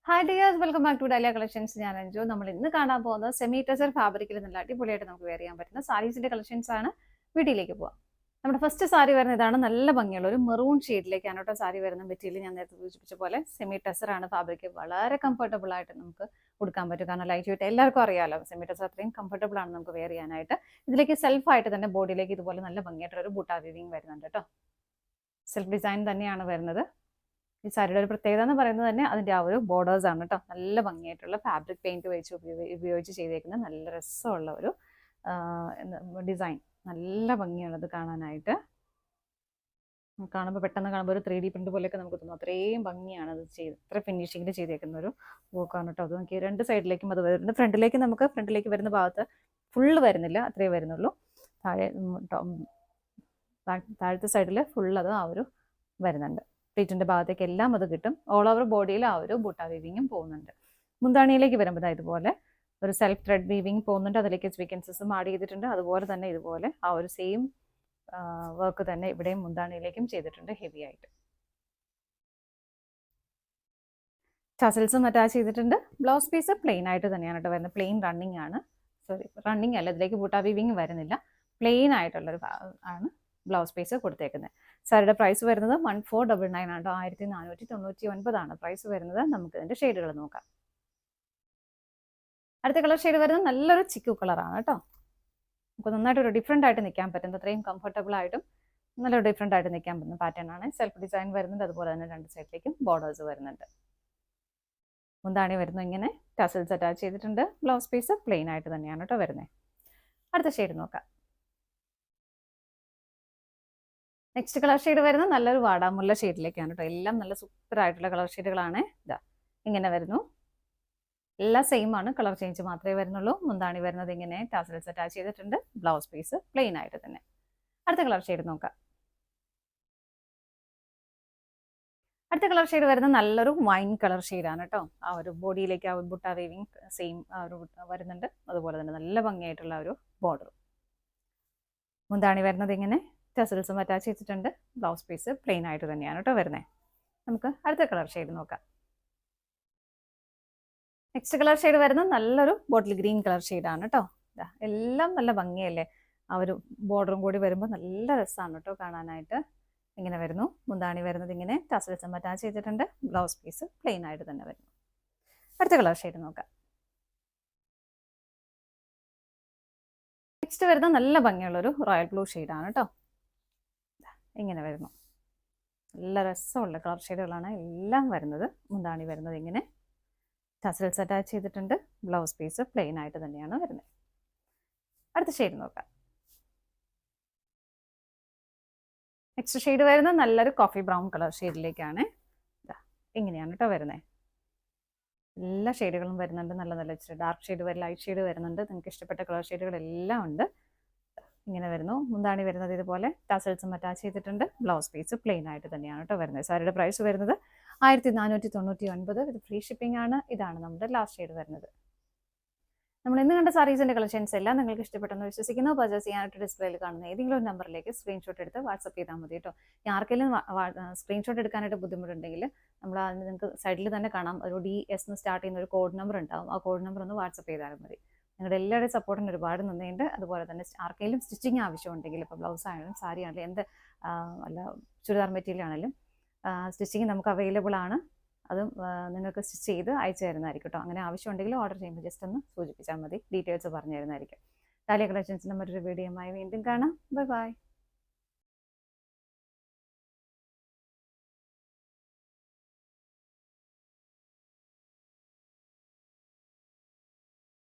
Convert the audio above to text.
Hi dears, welcome back to Dahlia collections. ഞാൻ അഞ്ജു. നമ്മൾ ഇന്ന് കാണാൻ പോകുന്നത് സെമി ടെസർ ഫാബ്രിക്കിൽ നല്ല അടിപൊളിയായിട്ട് നമുക്ക് വെയർ ചെയ്യാൻ പറ്റുന്ന സാരീസിന്റെ കളക്ഷൻസ് ആണ്. വീഡിയോയിലേക്ക് പോവാം. നമ്മുടെ ഫസ്റ്റ് സാരി വരുന്ന ഇതാണ്. നല്ല ഭംഗിയുള്ള ഒരു മെറൂൺ ഷെയ്ഡിലേക്കാണ് കേട്ടോ സാരി വരുന്ന. മെറ്റീരിയൽ ഞാൻ നേരത്തെ സൂചിപ്പിച്ച പോലെ സെമി ടെസർ ആണ്. ഫാബ്രിക് വളരെ കംഫർട്ടബിൾ ആയിട്ട് നമുക്ക് കൊടുക്കാൻ പറ്റും. കാരണം ലൈറ്റ് വെയിറ്റ് എല്ലാവർക്കും അറിയാമല്ലോ, സെമി ടെസർ അത്രയും കംഫർട്ടബിൾ ആണ് നമുക്ക് വെയർ ചെയ്യാനായിട്ട്. ഇതിലേക്ക് സെൽഫ് ആയിട്ട് തന്നെ ബോഡിയിലേക്ക് ഇതുപോലെ നല്ല ഭംഗിയായിട്ടുള്ള ഒരു ബൂട്ടാ വീവിങ് വരുന്നുണ്ട് കേട്ടോ. സെൽഫ് ഡിസൈൻ തന്നെയാണ് വരുന്നത്. ഈ സാരിയുടെ ഒരു പ്രത്യേകത എന്ന് പറയുന്നത് തന്നെ അതിൻ്റെ ആ ഒരു ബോർഡേഴ്സ് ആണ് കേട്ടോ. നല്ല ഭംഗിയായിട്ടുള്ള ഫാബ്രിക് പെയിന്റ് വെച്ച് ഉപയോഗിച്ച് ചെയ്തേക്കുന്ന നല്ല രസമുള്ള ഒരു ഡിസൈൻ. നല്ല ഭംഗിയാണ് ഇത് കാണാനായിട്ട്. കാണുമ്പോൾ പെട്ടെന്ന് കാണുമ്പോൾ ഒരു 3D പ്രിന്റ് പോലെയൊക്കെ നമുക്ക് തോന്നും. അത്രയും ഭംഗിയാണ് അത് ഇത്ര ഫിനിഷിങ്ങിൽ ചെയ്തേക്കുന്ന ഒരു വർക്കാണ് കേട്ടോ. അത് നോക്കി രണ്ട് സൈഡിലേക്കും അത് വരുന്നുണ്ട്. ഫ്രണ്ടിലേക്ക് വരുന്ന ഭാഗത്ത് ഫുള്ള് വരുന്നില്ല, അത്രേ വരുന്നുള്ളൂ. താഴത്തെ സൈഡിൽ ഫുൾ അത് ആ ഒരു വരുന്നുണ്ട്. പ്ലീറ്റിന്റെ ഭാഗത്തേക്ക് എല്ലാം അത് കിട്ടും. ഓൾ ഓവർ ബോഡിയിൽ ആ ഒരു ബൂട്ടാ വീവിങ്ങും പോകുന്നുണ്ട്. മുന്താണിയിലേക്ക് വരുമ്പോൾ ഇതുപോലെ ഒരു സെൽഫ് ത്രെഡ് വീവിങ് പോകുന്നുണ്ട്. അതിലേക്ക് സ്വീക്വൻസസും ആഡ് ചെയ്തിട്ടുണ്ട്. അതുപോലെ തന്നെ ഇതുപോലെ ആ ഒരു സെയിം വർക്ക് തന്നെ ഇവിടെയും മുന്താണിയിലേക്കും ചെയ്തിട്ടുണ്ട്, ഹെവി ആയിട്ട്. ടസൽസും അറ്റാച്ച് ചെയ്തിട്ടുണ്ട്. ബ്ലൗസ് പീസ് പ്ലെയിൻ ആയിട്ട് തന്നെയാണ് കേട്ടോ വരുന്നത്. പ്ലെയിൻ റണ്ണിങ് ആണ്, റണ്ണിങ് അല്ല, ഇതിലേക്ക് ബൂട്ടാ വീവിങ് വരുന്നില്ല. പ്ലെയിൻ ആയിട്ടുള്ളൊരു ആണ് ബ്ലൗസ് പീസ് കൊടുത്തേക്കുന്നത്. സാരിയുടെ പ്രൈസ് വരുന്നത് 1499 ആണ്. 1499 പ്രൈസ് വരുന്നത്. നമുക്ക് ഇതിന്റെ ഷെയ്ഡുകൾ നോക്കാം. അടുത്ത കളർ ഷെയ്ഡ് വരുന്നത് നല്ലൊരു ചിക്കു കളറാണ് കേട്ടോ. നമുക്ക് നന്നായിട്ടൊരു ഡിഫറെൻ്റ് ആയിട്ട് നിൽക്കാൻ പറ്റുന്നത്, അത്രയും കംഫർട്ടബിൾ ആയിട്ടും നല്ലൊരു ഡിഫറെൻ്റ് ആയിട്ട് നിൽക്കാൻ പറ്റുന്ന പാറ്റേൺ ആണ്. സെൽഫ് ഡിസൈൻ വരുന്നുണ്ട്. അതുപോലെ തന്നെ രണ്ട് സൈഡിലേക്കും ബോർഡേഴ്സ് വരുന്നുണ്ട്. മുന്താണി വരുന്നു ഇങ്ങനെ, ടസൽസ് അറ്റാച്ച് ചെയ്തിട്ടുണ്ട്. ബ്ലൗസ് പീസ് പ്ലെയിൻ ആയിട്ട് തന്നെയാണ് കേട്ടോ വരുന്നത്. അടുത്ത ഷെയ്ഡ് നോക്കാം. നെക്സ്റ്റ് കളർ ഷെയ്ഡ് വരുന്നത് നല്ലൊരു വാടാമുല്ല ഷെയ്ഡിലേക്കാണ് കേട്ടോ. എല്ലാം നല്ല സൂപ്പർ ആയിട്ടുള്ള കളർ ഷെയ്ഡുകളാണ്. ഇതാ ഇങ്ങനെ വരുന്നു. എല്ലാം സെയിം ആണ്, കളർ ചേഞ്ച് മാത്രമേ വരുന്നുള്ളൂ. മുന്താണി വരുന്നത് ഇങ്ങനെ, ടാസൽസ് അറ്റാച്ച് ചെയ്തിട്ടുണ്ട്. ബ്ലൗസ് പീസ് പ്ലെയിൻ ആയിട്ട് തന്നെ. അടുത്ത കളർ ഷെയ്ഡ് നോക്കാം. അടുത്ത കളർ ഷെയ്ഡ് വരുന്നത് നല്ലൊരു വൈൻ കളർ ഷെയ്ഡാണ് കേട്ടോ. ആ ഒരു ബോഡിയിലേക്ക് ആ ഒരു ബുട്ടാ വീവിങ് സെയിം ആ ഒരു വരുന്നുണ്ട്. അതുപോലെ തന്നെ നല്ല ഭംഗിയായിട്ടുള്ള ഒരു ബോർഡർ. മുന്താണി വരുന്നത് ഇങ്ങനെ, ടസൽസും അറ്റാച്ച് ചെയ്തിട്ടുണ്ട്. ബ്ലൗസ് പീസ് പ്ലെയിൻ ആയിട്ട് തന്നെയാണ് കേട്ടോ വരുന്നത്. നമുക്ക് അടുത്ത കളർ ഷെയ്ഡ് നോക്കാം. നെക്സ്റ്റ് കളർ ഷെയ്ഡ് വരുന്നത് നല്ലൊരു ബോട്ടിൽ ഗ്രീൻ കളർ ഷെയ്ഡാണ് കേട്ടോ. എല്ലാം നല്ല ഭംഗിയല്ലേ, ആ ഒരു ബോർഡറും കൂടി വരുമ്പോൾ നല്ല രസമാണ് കേട്ടോ കാണാനായിട്ട്. ഇങ്ങനെ വരുന്നു. മുന്താണി വരുന്നത് ഇങ്ങനെ, ടസൽസും അറ്റാച്ച് ചെയ്തിട്ടുണ്ട്. ബ്ലൗസ് പീസ് പ്ലെയിൻ ആയിട്ട് തന്നെ വരുന്നു. അടുത്ത കളർ ഷെയ്ഡ് നോക്കാം. നെക്സ്റ്റ് വരുന്നത് നല്ല ഭംഗിയുള്ളൊരു റോയൽ ബ്ലൂ ഷെയ്ഡാണ് കേട്ടോ. ഇങ്ങനെ വരുന്നു. നല്ല രസമുള്ള കളർ ഷെയ്ഡുകളാണ് എല്ലാം വരുന്നത്. മുന്താണി വരുന്നത് ഇങ്ങനെ, ടസൽസ് അറ്റാച്ച് ചെയ്തിട്ടുണ്ട്. ബ്ലൗസ് പീസ് പ്ലെയിൻ ആയിട്ട് തന്നെയാണ് വരുന്നത്. അടുത്ത ഷെയ്ഡ് നോക്കാം. നെക്സ്റ്റ് ഷെയ്ഡ് വരുന്നത് നല്ലൊരു കോഫി ബ്രൗൺ കളർ ഷെയ്ഡിലേക്കാണ്. ഇങ്ങനെയാണ് കേട്ടോ വരുന്നത്. എല്ലാ ഷെയ്ഡുകളും വരുന്നുണ്ട്. നല്ല നല്ല ഇച്ചിരി ഡാർക്ക് ഷെയ്ഡ് വരും, ലൈറ്റ് ഷെയ്ഡ് വരുന്നുണ്ട്. നിങ്ങൾക്ക് ഇഷ്ടപ്പെട്ട കളർ ഷെയ്ഡുകളെല്ലാം ഉണ്ട്. ഇങ്ങനെ വരുന്നു. മുന്താണി വരുന്നത് ഇതുപോലെ, ടസൽസും അറ്റാച്ച് ചെയ്തിട്ടുണ്ട്. ബ്ലൗസ് പീസ് പ്ലെയിൻ ആയിട്ട് തന്നെയാണ് കേട്ടോ വരുന്നത്. സാരിയുടെ പ്രൈസ് വരുന്നത് 1499 വിത്ത് ഫ്രീ ഷിപ്പിംഗ് ആണ്. ഇതാണ് നമ്മുടെ ലാസ്റ്റ് ഷെയ്ഡ് വരുന്നത്. നമ്മൾ ഇന്ന് കണ്ട സാരീസിന്റെ കളക്ഷൻസ് എല്ലാം നിങ്ങൾക്ക് ഇഷ്ടപ്പെട്ടെന്ന് വിശ്വസിക്കുന്നു. പർച്ചേസ് ചെയ്യാനായിട്ട് ഡിസ്പ്ലേയിൽ കാണുന്ന ഏതെങ്കിലും ഒരു നമ്പറിലേക്ക് സ്ക്രീൻഷോട്ട് എടുത്ത് വാട്സപ്പ് ചെയ്താൽ മതി കേട്ടോ. ആർക്കെങ്കിലും സ്ക്രീൻഷോട്ട് എടുക്കാനായിട്ട് ബുദ്ധിമുട്ടുണ്ടെങ്കിൽ നമ്മൾ നിങ്ങൾക്ക് സൈഡിൽ തന്നെ കാണാം, ഒരു DS എന്ന് സ്റ്റാർട്ട് ചെയ്യുന്ന ഒരു കോഡ് നമ്പർ ഉണ്ടാവും. ആ കോഡ് നമ്പർ ഒന്ന് വാട്സപ്പ് ചെയ്താലും മതി. നിങ്ങളുടെ എല്ലാവരുടെയും സപ്പോർട്ടിന് ഒരുപാട് നന്ദിയുണ്ട്. അതുപോലെ തന്നെ ആർക്കെങ്കിലും സ്റ്റിച്ചിങ് ആവശ്യമുണ്ടെങ്കിൽ, ഇപ്പോൾ ബ്ലൗസ് ആണെങ്കിലും സാരി ആണെങ്കിലും എന്ത് അല്ല ചുരിദാർ മെറ്റീരിയൽ ആണെങ്കിലും സ്റ്റിച്ചിങ് നമുക്ക് അവൈലബിൾ ആണ്. അതും നിങ്ങൾക്ക് സ്റ്റിച്ച് ചെയ്ത് അയച്ചു തരുന്നതായിരിക്കും കേട്ടോ. അങ്ങനെ ആവശ്യമുണ്ടെങ്കിൽ ഓർഡർ ചെയ്യുമ്പോൾ ജസ്റ്റ് ഒന്ന് സൂചിപ്പിച്ചാൽ മതി, ഡീറ്റെയിൽസ് പറഞ്ഞു തരുന്നതായിരിക്കും. ഡാലിയ കളക്ഷൻസിൻ്റെ മറ്റൊരു വീഡിയോയുമായി വീണ്ടും കാണാം. Bye bye.